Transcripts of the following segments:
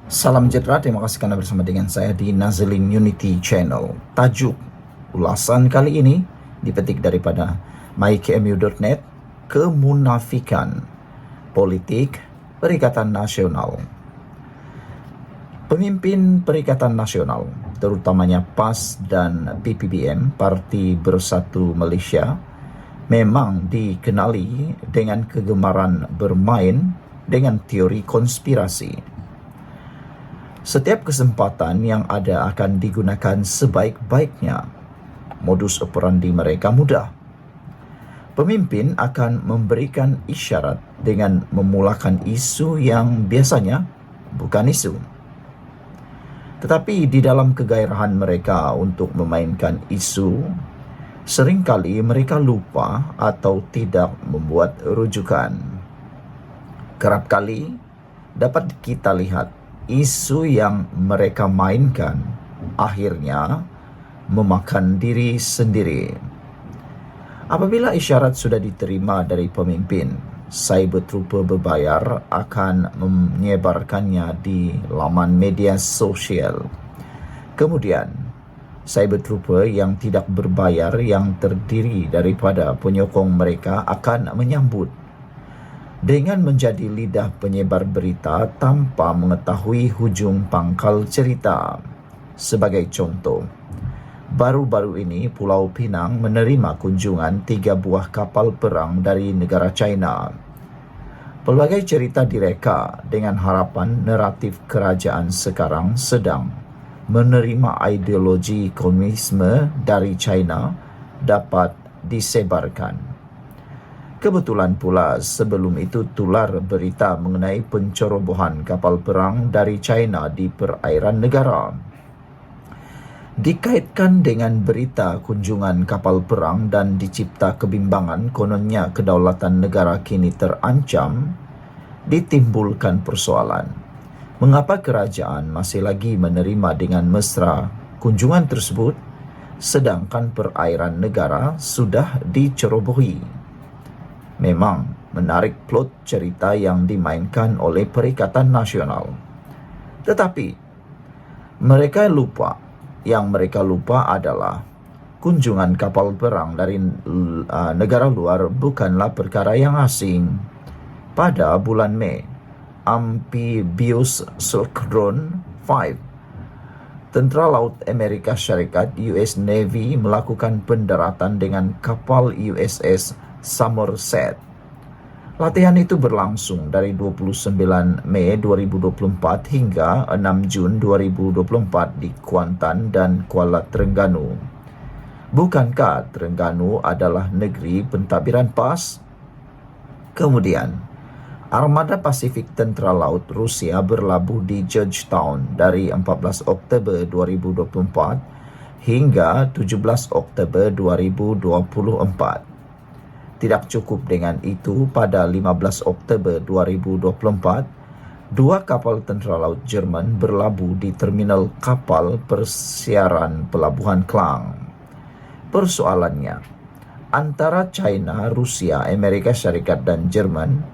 Salam sejahtera, terima kasih karena bersama dengan saya di Nazlin Unity Channel. Tajuk ulasan kali ini dipetik daripada mykmu.net, kemunafikan politik Perikatan Nasional. Pemimpin Perikatan Nasional, terutamanya PAS dan PPBM, Parti Bersatu Malaysia, memang dikenali dengan kegemaran bermain dengan teori konspirasi. Setiap kesempatan yang ada akan digunakan sebaik-baiknya. Modus operandi mereka mudah. Pemimpin akan memberikan isyarat dengan memulakan isu yang biasanya bukan isu. Tetapi di dalam kegairahan mereka untuk memainkan isu, seringkali mereka lupa atau tidak membuat rujukan. Kerap kali dapat kita lihat isu yang mereka mainkan akhirnya memakan diri sendiri. Apabila isyarat sudah diterima dari pemimpin, cyber trooper berbayar akan menyebarkannya di laman media sosial. Kemudian, cyber trooper yang tidak berbayar yang terdiri daripada penyokong mereka akan menyambut dengan menjadi lidah penyebar berita tanpa mengetahui hujung pangkal cerita. Sebagai contoh, baru-baru ini Pulau Pinang menerima kunjungan 3 buah kapal perang dari negara China. Pelbagai cerita direka dengan harapan naratif kerajaan sekarang sedang menerima ideologi komunisme dari China dapat disebarkan. Kebetulan pula sebelum itu tular berita mengenai pencerobohan kapal perang dari China di perairan negara. Dikaitkan dengan berita kunjungan kapal perang dan dicipta kebimbangan kononnya kedaulatan negara kini terancam, ditimbulkan persoalan. Mengapa kerajaan masih lagi menerima dengan mesra kunjungan tersebut sedangkan perairan negara sudah dicerobohi? Memang menarik plot cerita yang dimainkan oleh Perikatan Nasional. Tetapi yang mereka lupa adalah kunjungan kapal perang dari negara luar bukanlah perkara yang asing. Pada bulan Mei, Amphibious Squadron 5, Tentera Laut Amerika Syarikat US Navy melakukan pendaratan dengan kapal USS Somerset. Latihan itu berlangsung dari 29 Mei 2024 hingga 6 Jun 2024 di Kuantan dan Kuala Terengganu. Bukankah Terengganu adalah negeri pentadbiran PAS? Kemudian, Armada Pasifik Tentera Laut Rusia berlabuh di Georgetown dari 14 Oktober 2024 hingga 17 Oktober 2024. Tidak cukup dengan itu, pada 15 Oktober 2024, 2 kapal tentera laut Jerman berlabuh di terminal kapal persiaran Pelabuhan Klang. Persoalannya, antara China, Rusia, Amerika Syarikat dan Jerman,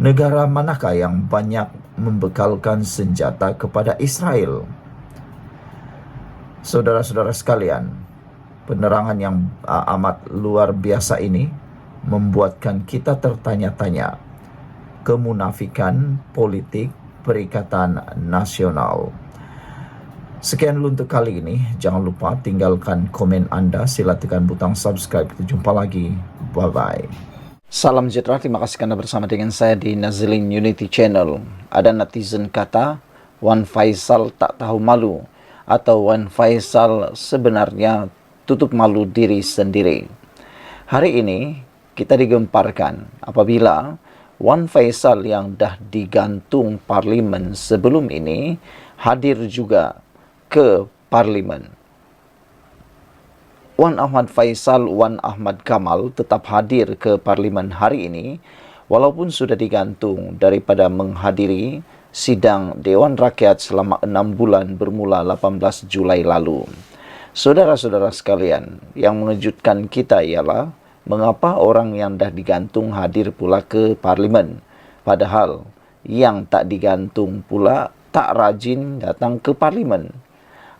negara manakah yang banyak membekalkan senjata kepada Israel? Saudara-saudara sekalian, penerangan yang amat luar biasa ini membuatkan kita tertanya-tanya kemunafikan politik Perikatan Nasional. Sekian dulu untuk kali ini. Jangan lupa tinggalkan komen Anda. Sila tekan butang subscribe. Kita jumpa lagi. Bye-bye. Salam sejahtera. Terima kasih karena bersama dengan saya di Nazlin Unity Channel. Ada netizen kata Wan Faisal tak tahu malu, atau Wan Faisal sebenarnya tutup malu diri sendiri. Hari ini kita digemparkan apabila Wan Faisal yang dah digantung parlimen sebelum ini hadir juga ke parlimen. Wan Ahmad Faisal, Wan Ahmad Kamal tetap hadir ke parlimen hari ini walaupun sudah digantung daripada menghadiri sidang Dewan Rakyat selama 6 bulan bermula 18 Julai lalu. Saudara-saudara sekalian, yang mengejutkan kita ialah mengapa orang yang dah digantung hadir pula ke parlimen, padahal yang tak digantung pula tak rajin datang ke parlimen.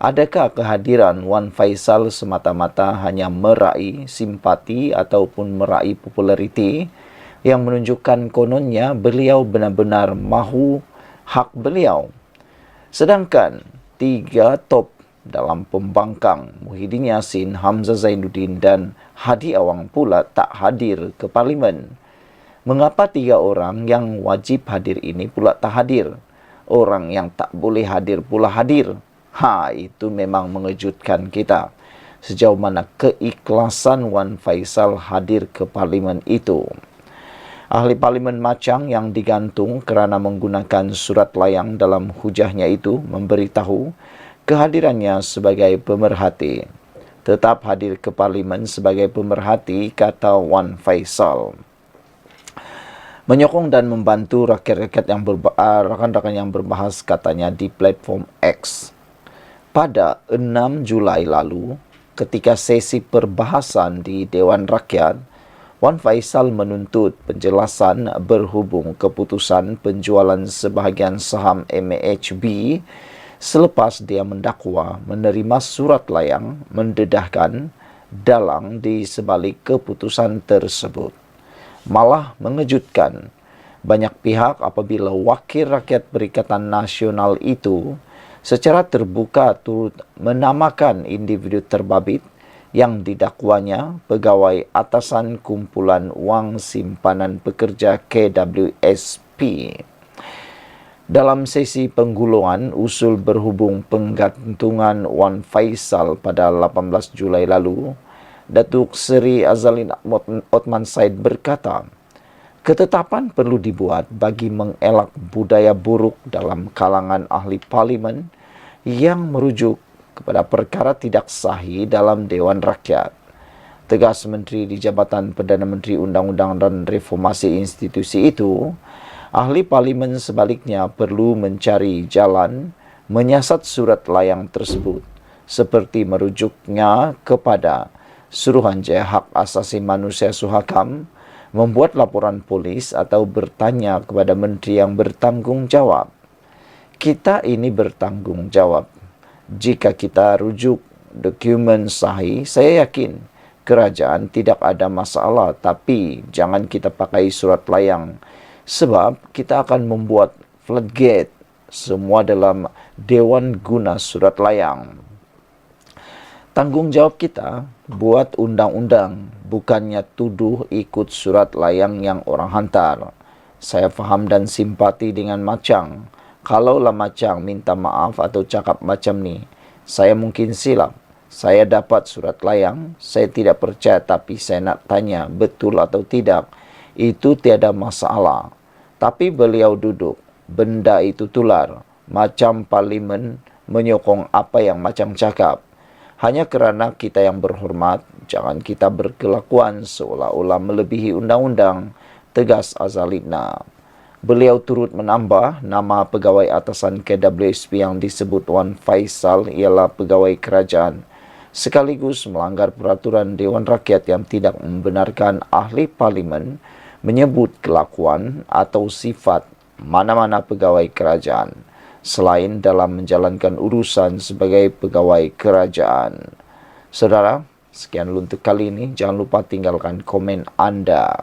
Adakah kehadiran Wan Faisal semata-mata hanya meraih simpati ataupun meraih populariti yang menunjukkan kononnya beliau benar-benar mahu hak beliau? Sedangkan tiga top dalam pembangkang Muhyiddin Yassin, Hamzah Zainuddin dan Hadi Awang pula tak hadir ke parlimen. Mengapa tiga orang yang wajib hadir ini pula tak hadir? Orang yang tak boleh hadir pula hadir. Itu memang mengejutkan kita. Sejauh mana keikhlasan Wan Faisal hadir ke parlimen itu. Ahli parlimen Machang yang digantung kerana menggunakan surat layang dalam hujahnya itu memberitahu kehadirannya sebagai pemerhati. Tetap hadir ke parlimen sebagai pemerhati, kata Wan Faisal. Menyokong dan membantu rakyat-rakyat yang rakan-rakan yang berbahas, katanya di platform X. Pada 6 Julai lalu, ketika sesi perbahasan di Dewan Rakyat, Wan Faisal menuntut penjelasan berhubung keputusan penjualan sebahagian saham MAHB selepas dia mendakwa menerima surat layang mendedahkan dalang di sebalik keputusan tersebut. Malah mengejutkan banyak pihak apabila Wakil Rakyat Perikatan Nasional itu secara terbuka turut menamakan individu terbabit yang didakwanya pegawai atasan kumpulan wang simpanan pekerja KWSP. Dalam sesi penggulungan usul berhubung penggantungan Wan Faisal pada 18 Julai lalu, Datuk Seri Azalin Othman Said berkata, ketetapan perlu dibuat bagi mengelak budaya buruk dalam kalangan ahli parlimen yang merujuk kepada perkara tidak sahih dalam Dewan Rakyat. Tegas Menteri di Jabatan Perdana Menteri Undang-Undang dan Reformasi Institusi itu, ahli parlimen sebaliknya perlu mencari jalan menyiasat surat layang tersebut seperti merujuknya kepada Suruhanjaya Hak Asasi Manusia Suhakam, membuat laporan polis atau bertanya kepada menteri yang bertanggung jawab. Kita ini bertanggung jawab. Jika kita rujuk dokumen sahih, saya yakin kerajaan tidak ada masalah, tapi jangan kita pakai surat layang sebab kita akan membuat floodgate semua dalam Dewan guna surat layang. Tanggungjawab kita buat undang-undang, bukannya tuduh ikut surat layang yang orang hantar. Saya faham dan simpati dengan Machang. Kalaulah Machang minta maaf atau cakap macam ni, saya mungkin silap. Saya dapat surat layang, saya tidak percaya tapi saya nak tanya betul atau tidak. Itu tiada masalah. Tapi beliau duduk, benda itu tular. Macam parlimen menyokong apa yang Machang cakap. Hanya kerana kita yang berhormat, jangan kita berkelakuan seolah-olah melebihi undang-undang, tegas Azalina. Beliau turut menambah nama pegawai atasan KWSP yang disebut Wan Faisal ialah pegawai kerajaan, sekaligus melanggar peraturan Dewan Rakyat yang tidak membenarkan ahli parlimen menyebut kelakuan atau sifat mana-mana pegawai kerajaan selain dalam menjalankan urusan sebagai pegawai kerajaan. Saudara, sekian dulu untuk kali ini. Jangan lupa tinggalkan komen anda.